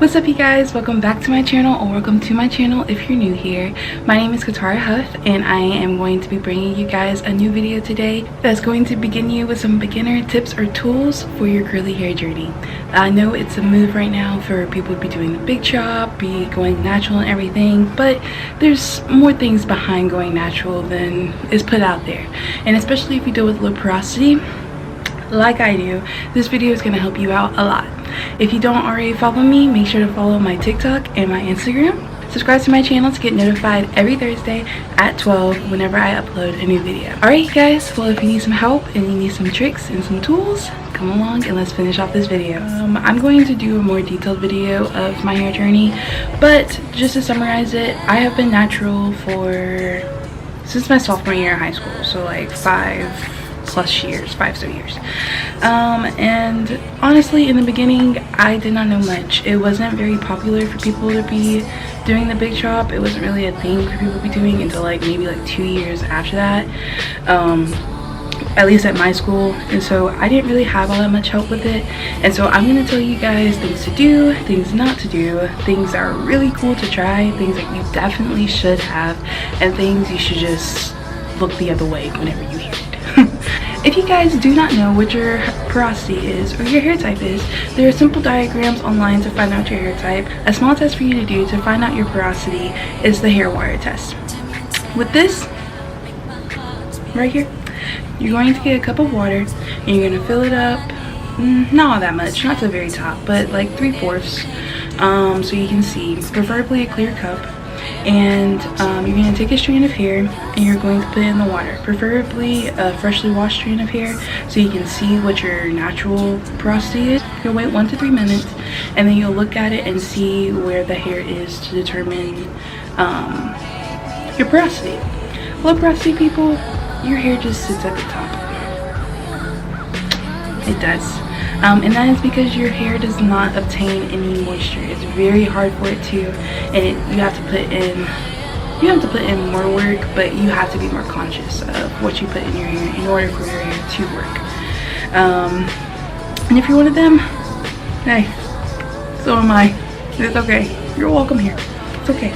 What's up you guys, welcome back to my channel, or welcome to my channel if you're new here. My name is Katara Huff and I am going to be bringing you guys a new video today that's going to begin you with some beginner tips or tools for your curly hair journey. I know it's a move right now for people to be doing the big chop, be going natural and everything, but there's more things behind going natural than is put out there, and especially if you deal with low porosity like I do, this video is going to help you out a lot. If you don't already follow me, make sure to follow my TikTok and my Instagram. Subscribe to my channel to get notified every Thursday at 12 whenever I upload a new video. Alright guys, well if you need some help and you need some tricks and some tools, come along and let's finish off this video. I'm going to do a more detailed video of my hair journey, but just to summarize it, I have been natural since my sophomore year in high school, so like 5 so years. And honestly, in the beginning I did not know much. It wasn't very popular for people to be doing the big chop. It wasn't really a thing for people to be doing until maybe 2 years after that, at least at my school. And so I didn't really have all that much help with it, and so I'm going to tell you guys things to do, things not to do, things that are really cool to try, things that you definitely should have, and things you should just look the other way whenever you hear it. If you guys do not know what your porosity is or your hair type is, there are simple diagrams online to find out your hair type. A small test for you to do to find out your porosity is the hair wire test. With this right here, you're going to get a cup of water and you're going to fill it up, not all that much, not to the very top, but like 3/4, so you can see, preferably a clear cup. And you're going to take a strand of hair and you're going to put it in the water, preferably a freshly washed strand of hair, so you can see what your natural porosity is. You'll wait 1 to 3 minutes and then you'll look at it and see where the hair is to determine your porosity. Low porosity people, your hair just sits at the top. It does. And that is because your hair does not obtain any moisture. It's very hard for it to, and you have to put in more work, but you have to be more conscious of what you put in your hair in order for your hair to work. And if you're one of them, hey, so am I. It's okay. You're welcome here. It's okay.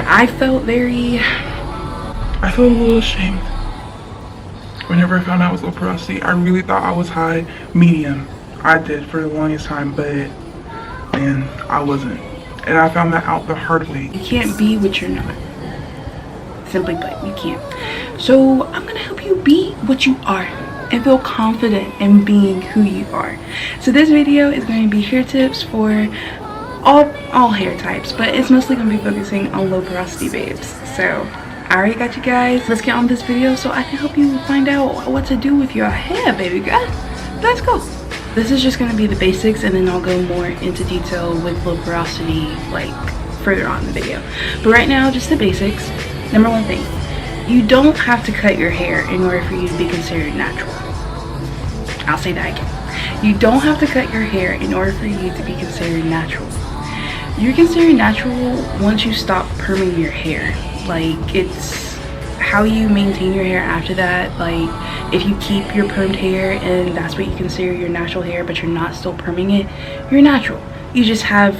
I felt a little ashamed whenever I found out I was low porosity. I really thought I was high medium. I did for the longest time, but man, I wasn't. And I found that out the hard way. You can't be what you're not. Simply put, you can't. So I'm gonna help you be what you are and feel confident in being who you are. So this video is going to be hair tips for all hair types, but it's mostly gonna be focusing on low porosity babes. So I already got you guys. Let's get on this video so I can help you find out what to do with your hair, baby girl. Let's go. This is just going to be the basics, and then I'll go more into detail with low porosity further on in the video. But right now, just the basics. Number one thing, you don't have to cut your hair in order for you to be considered natural. I'll say that again. You don't have to cut your hair in order for you to be considered natural. You're considered natural once you stop perming your hair. It's how you maintain your hair after that. If you keep your permed hair and that's what you consider your natural hair, but you're not still perming it, you're natural. You just have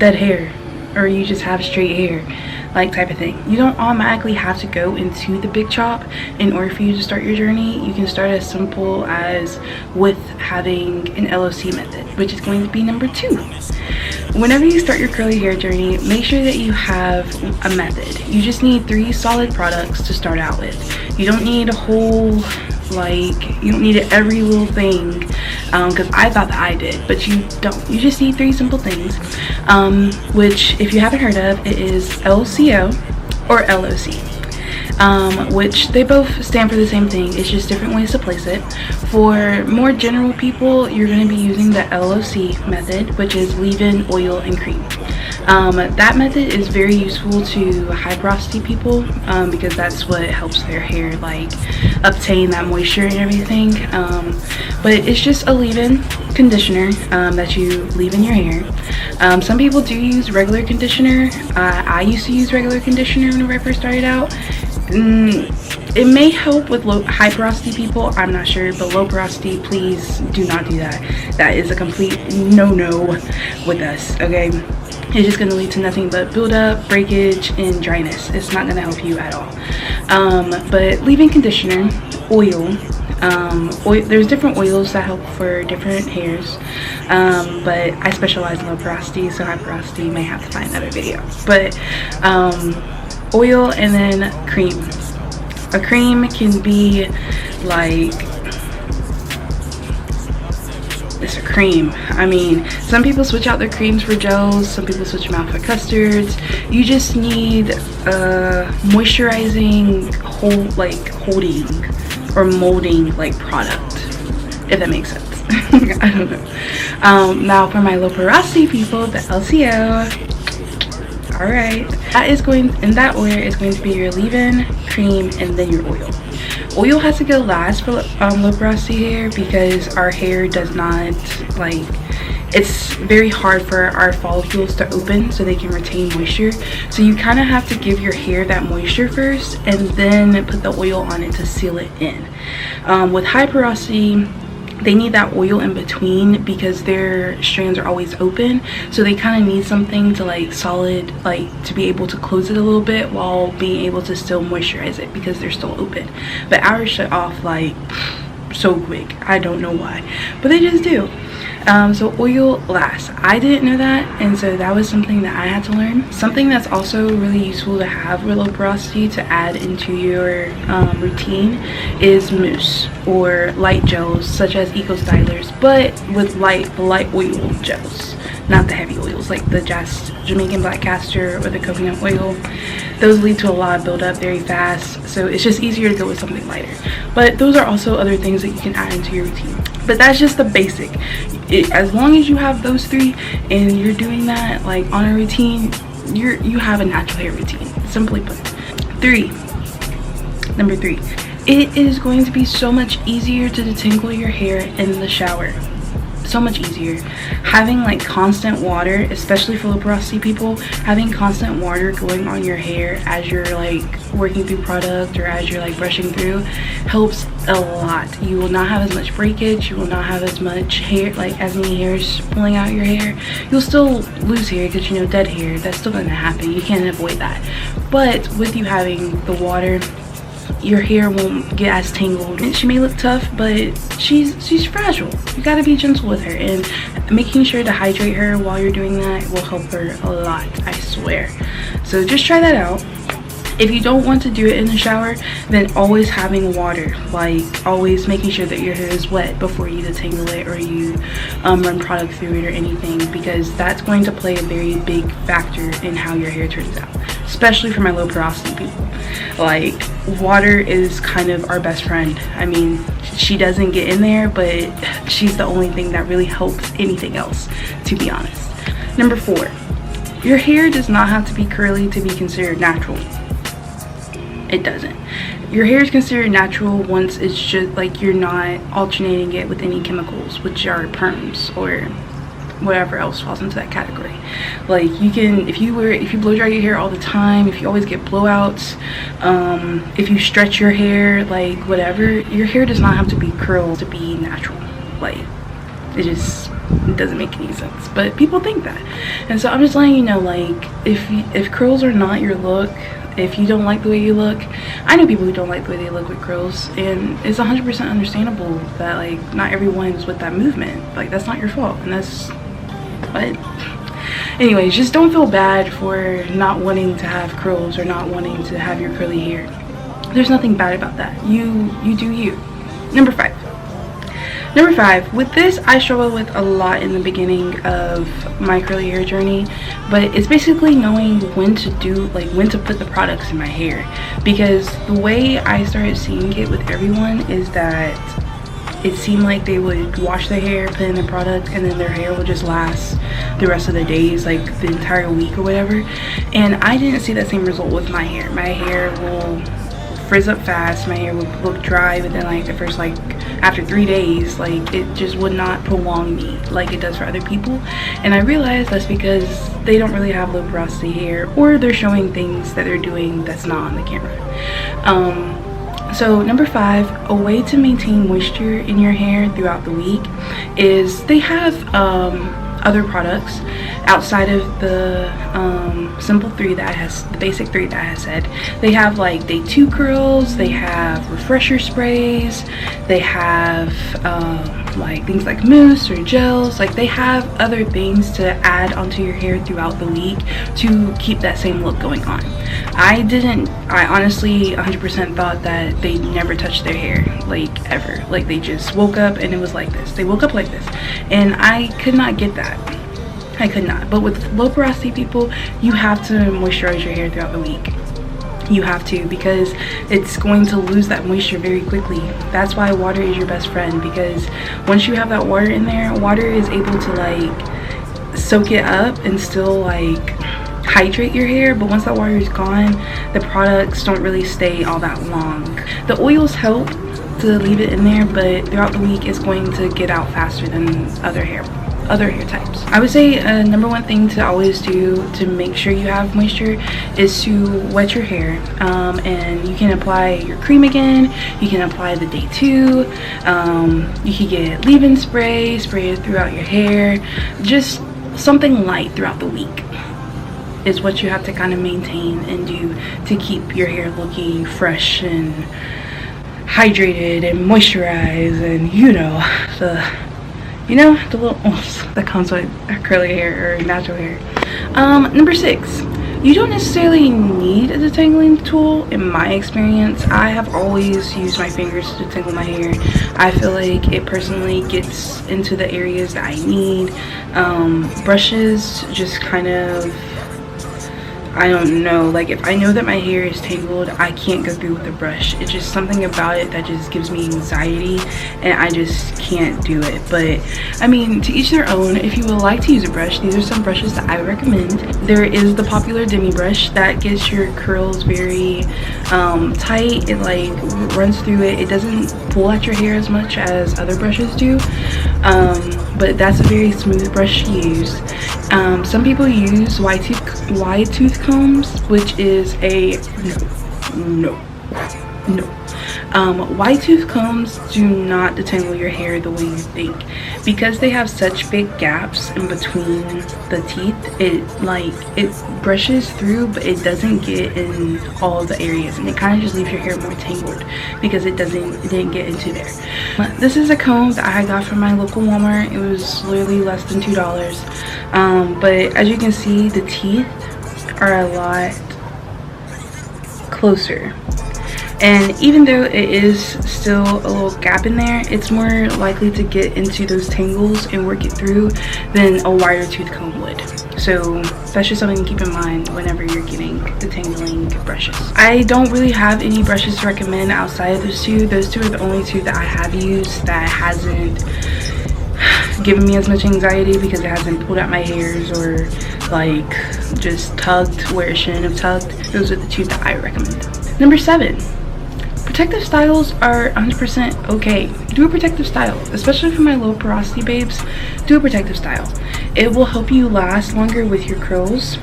dead hair, or you just have straight hair, type of thing. You don't automatically have to go into the big chop in order for you to start your journey. You can start as simple as with having an LOC method, which is going to be number 2. Whenever you start your curly hair journey, make sure that you have a method. You just need 3 solid products to start out with. You don't need a whole, you don't need every little thing, because I thought that I did, but you don't. You just need 3 simple things, which if you haven't heard of, it is LCO or LOC. Which they both stand for the same thing. It's just different ways to place it. For more general people, you're going to be using the LOC method, which is leave-in, oil, and cream. That method is very useful to high porosity people, because that's what helps their hair obtain that moisture and everything. But it's just a leave-in conditioner that you leave in your hair. Some people do use regular conditioner. I used to use regular conditioner whenever I first started out. It may help with high porosity people, I'm not sure, but low porosity, please do not do that. That is a complete no-no with us, okay? It's just going to lead to nothing but buildup, breakage, and dryness. It's not going to help you at all. But leave-in conditioner, oil, there's different oils that help for different hairs, but I specialize in low porosity, so high porosity you may have to find another video. But oil, and then cream. A cream can be like, it's a cream. I mean, some people switch out their creams for gels, some people switch them out for custards. You just need a moisturizing holding or molding like product, if that makes sense. I don't know. Now for my low porosity people, the LCO. All right, that is going in that order. Is going to be your leave-in, cream, and then your oil. Oil has to go last for low porosity hair because our hair does not like. It's very hard for our follicles to open so they can retain moisture. So you kind of have to give your hair that moisture first and then put the oil on it to seal it in. With high porosity, they need that oil in between because their strands are always open, so they kind of need something to like solid, like to be able to close it a little bit while being able to still moisturize it because they're still open. But ours shut off like so quick. I don't know why, but they just do. So oil lasts. I didn't know that, and so that was something that I had to learn. Something that's also really useful to have with low porosity to add into your routine is mousse or light gels such as eco stylers, but with light oil gels, not the heavy oils like the Jamaican black castor or the coconut oil. Those lead to a lot of buildup very fast, so it's just easier to go with something lighter. But those are also other things that you can add into your routine. But that's just the basic. As long as you have those three and you're doing that like on a routine, you have a natural hair routine, simply put. Number three, it is going to be so much easier to detangle your hair in the shower. So much easier. Having like constant water, especially for low porosity people, having constant water going on your hair as you're like working through product or as you're like brushing through helps a lot. You will not have as much breakage, you will not have as much hair, like as many hairs pulling out your hair. You'll still lose hair because, you know, dead hair, that's still going to happen. You can't avoid that. But with you having the water, your hair won't get as tangled. And she may look tough, but she's fragile. You gotta be gentle with her, and making sure to hydrate her while you're doing that will help her a lot, I swear. So just try that out. If you don't want to do it in the shower, then always having water, like always making sure that your hair is wet before you detangle it or you run product through it or anything, because that's going to play a very big factor in how your hair turns out, especially for my low porosity people. Like, water is kind of our best friend. I mean, she doesn't get in there, but she's the only thing that really helps anything else, to be honest. Number 4, your hair does not have to be curly to be considered natural. It doesn't. Your hair is considered natural once it's just like you're not alternating it with any chemicals, which are perms or whatever else falls into that category. Like, you can, if you blow dry your hair all the time, if you always get blowouts, if you stretch your hair, like whatever, your hair does not have to be curled to be natural. Like, it doesn't make any sense, but people think that. And so I'm just letting you know, like, if curls are not your look, if you don't like the way you look, I know people who don't like the way they look with curls, and it's 100% understandable that like not everyone's with that movement. Like, that's not your fault, and that's, but anyways, just don't feel bad for not wanting to have curls or not wanting to have your curly hair. There's nothing bad about that. You do you. Number 5, with this I struggled with a lot in the beginning of my curly hair journey, but it's basically knowing when to put the products in my hair, because the way I started seeing it with everyone is that it seemed like they would wash their hair, put in the product, and then their hair would just last the rest of the days, like the entire week or whatever. And I didn't see that same result with my hair. My hair will frizz up fast, my hair would look dry, but then like the first, like after 3 days, like it just would not prolong me like it does for other people. And I realized that's because they don't really have low porosity hair, or they're showing things that they're doing that's not on the camera. So number 5, a way to maintain moisture in your hair throughout the week is they have other products outside of the simple 3 that has the basic 3 that I have said. They have like day 2 curls, they have refresher sprays, they have like things like mousse or gels. Like they have other things to add onto your hair throughout the week to keep that same look going on. I honestly 100% thought that they never touched their hair, like ever. Like they just woke up and it was like this. They woke up like this, and I could not get that. I could not. But with low porosity people, you have to moisturize your hair throughout the week. You have to, because it's going to lose that moisture very quickly. That's why water is your best friend, because once you have that water in there, water is able to like soak it up and still like hydrate your hair. But once that water is gone, the products don't really stay all that long. The oils help to leave it in there, but throughout the week it's going to get out faster than other hair types. I would say number 1 thing to always do to make sure you have moisture is to wet your hair, and you can apply your cream again, you can apply the day 2, you can get leave-in spray it throughout your hair. Just something light throughout the week is what you have to kind of maintain and do to keep your hair looking fresh and hydrated and moisturized, and the little oomph that comes with curly hair or natural hair. Number 6, you don't necessarily need a detangling tool. In my experience, I have always used my fingers to detangle my hair. I feel like it personally gets into the areas that I need. Brushes just kind of, I don't know, like if I know that my hair is tangled, I can't go through with the brush. It's just something about it that just gives me anxiety, and I just can't do it. But I mean, to each their own. If you would like to use a brush, these are some brushes that I recommend. There is the popular demi brush that gets your curls very tight. It like runs through it. It doesn't pull at your hair as much as other brushes do, but that's a very smooth brush to use. Some people use wide tooth combs, which is a no. Wide tooth combs do not detangle your hair the way you think, because they have such big gaps in between the teeth. It brushes through, but it doesn't get in all the areas, and it kind of just leaves your hair more tangled because it didn't get into there. This is a comb that I got from my local Walmart. It was literally less than $2, but as you can see, the teeth are a lot closer. And even though it is still a little gap in there, it's more likely to get into those tangles and work it through than a wider tooth comb would. So that's just something to keep in mind whenever you're getting detangling brushes. I don't really have any brushes to recommend outside of those 2. Those 2 are the only 2 that I have used that hasn't given me as much anxiety, because it hasn't pulled out my hairs or like just tugged where it shouldn't have tugged. Those are the 2 that I recommend. Number 7. Protective styles are 100% okay. Do a protective style, especially for my low porosity babes. Do a protective style. It will help you last longer with your curls,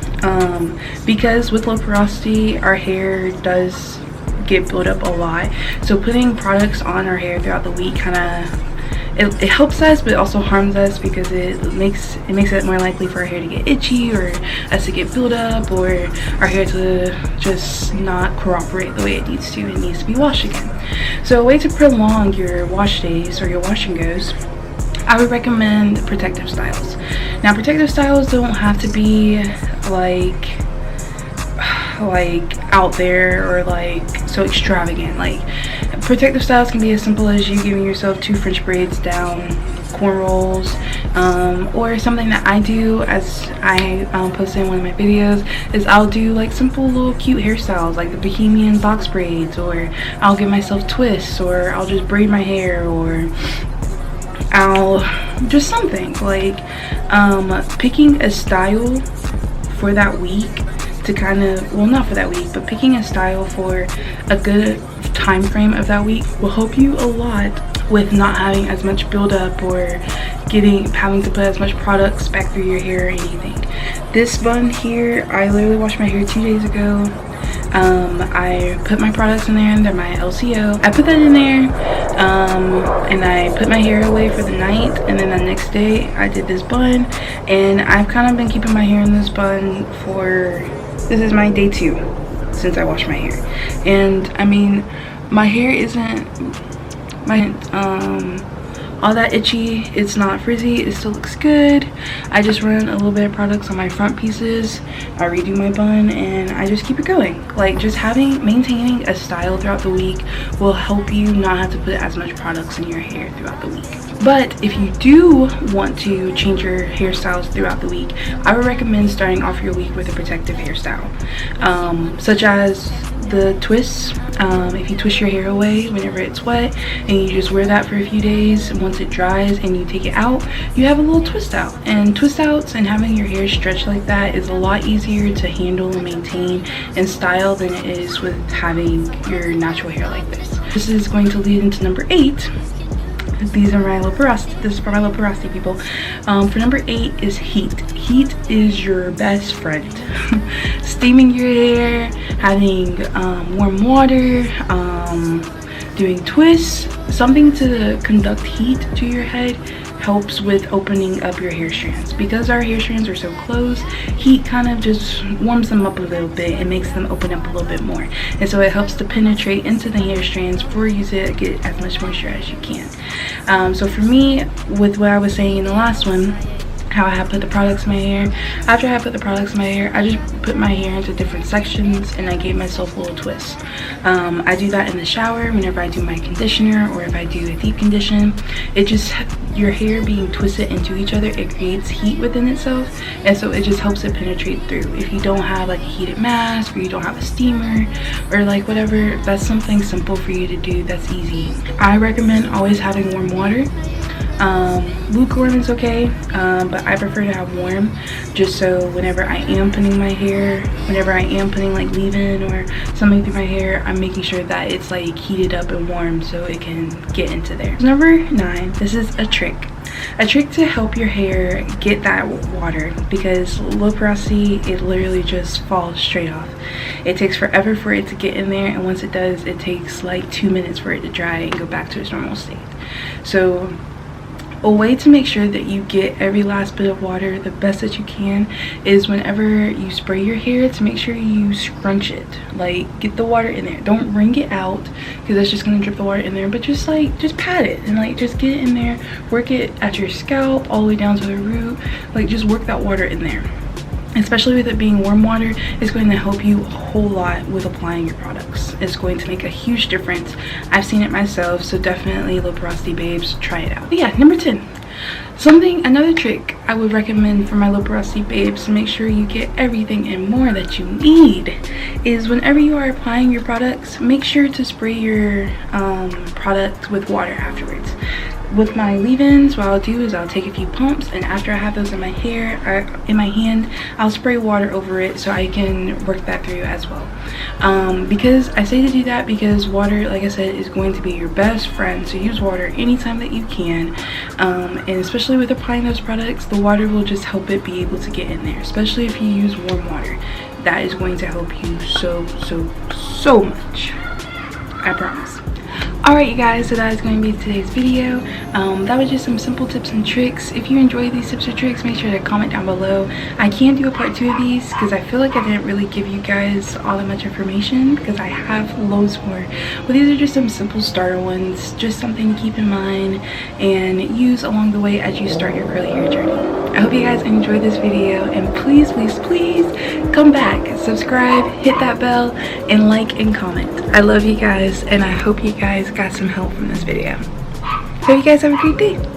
because with low porosity, our hair does get built up a lot. So putting products on our hair throughout the week kind of, it helps us, but it also harms us, because it makes it more likely for our hair to get itchy, or us to get built up, or our hair to just not cooperate the way it needs to. It needs to be washed again. So a way to prolong your wash days or your wash and goes, I would recommend protective styles. Now, protective styles don't have to be like out there or like so extravagant. Like, protective styles can be as simple as you giving yourself 2 French braids down, cornrows, or something that I do, as I posted in one of my videos, is I'll do like simple little cute hairstyles like the bohemian box braids, or I'll give myself twists, or I'll just braid my hair, or I'll just something like picking a style for that week to kind of, well, not for that week, but picking a style for a good time frame of that week will help you a lot with not having as much buildup or having to put as much products back through your hair or anything. This bun here, I literally washed my hair 2 days ago. I put my products in there under my LCO. I put that in there, and I put my hair away for the night, and then the next day I did this bun, and I've kind of been keeping my hair in this bun for, this is my day 2 since I washed my hair. And I mean, my hair isn't all that itchy, it's not frizzy, it still looks good. I just run a little bit of products on my front pieces, I redo my bun, and I just keep it going. Like, just maintaining a style throughout the week will help you not have to put as much products in your hair throughout the week. But if you do want to change your hairstyles throughout the week, I would recommend starting off your week with a protective hairstyle, such as the twists. If you twist your hair away whenever it's wet and you just wear that for a few days, and once it dries and you take it out, you have a little twist out. And twist outs and having your hair stretched like that is a lot easier to handle and maintain and style than it is with having your natural hair like this. This is going to lead into number 8. These are my porosity. This is for my porosity people. For number 8 is heat. Heat is your best friend. Steaming your hair, having warm water, doing twists, something to conduct heat to your head helps with opening up your hair strands. Because our hair strands are so close, heat kind of just warms them up a little bit and makes them open up a little bit more, and so it helps to penetrate into the hair strands for you to get as much moisture as you can. So for me, with what I was saying in the last one, how I have put the products in my hair, after I put the products in my hair, I just put my hair into different sections and I gave myself a little twist. I do that in the shower whenever I do my conditioner, or if I do a deep condition. It just, your hair being twisted into each other, it creates heat within itself, and so it just helps it penetrate through. If you don't have like a heated mask, or you don't have a steamer, or like whatever, that's something simple for you to do that's easy. I recommend always having warm water. Lukewarm is okay, but I prefer to have warm, just so whenever I am putting my hair, whenever I am putting like leave-in or something through my hair, I'm making sure that it's like heated up and warm so it can get into there. Number 9, this is a trick to help your hair get that water, because low porosity, it literally just falls straight off. It takes forever for it to get in there, and once it does, it takes like 2 minutes for it to dry and go back to its normal state. So a way to make sure that you get every last bit of water the best that you can is whenever you spray your hair, to make sure you scrunch it. Like, get the water in there. Don't wring it out, because that's just going to drip the water in there, but just pat it and like just get it in there. Work it at your scalp all the way down to the root. Like, just work that water in there. Especially with it being warm water, it's going to help you a whole lot with applying your products. It's going to make a huge difference. I've seen it myself, so definitely low porosity babes, try it out. But yeah, number 10. Another trick I would recommend for my low porosity babes to make sure you get everything and more that you need is whenever you are applying your products, make sure to spray your product with water afterwards. With my leave-ins, what I'll do is I'll take a few pumps, and after I have those in my hair or in my hand, I'll spray water over it so I can work that through as well. Because I say to do that because water, like I said, is going to be your best friend. So use water anytime that you can, and especially with applying those products, the water will just help it be able to get in there, especially if you use warm water. That is going to help you so much, I promise. Alright, you guys, so that is going to be today's video. That was just some simple tips and tricks. If you enjoyed these tips or tricks, make sure to comment down below. I can do a part 2 of these because I feel like I didn't really give you guys all that much information, because I have loads more. But these are just some simple starter ones, just something to keep in mind and use along the way as you start your curly hair journey. I hope you guys enjoyed this video, and please come back, subscribe, hit that bell, and like and comment. I love you guys, and I hope you guys got some help from this video. Hope you guys have a great day.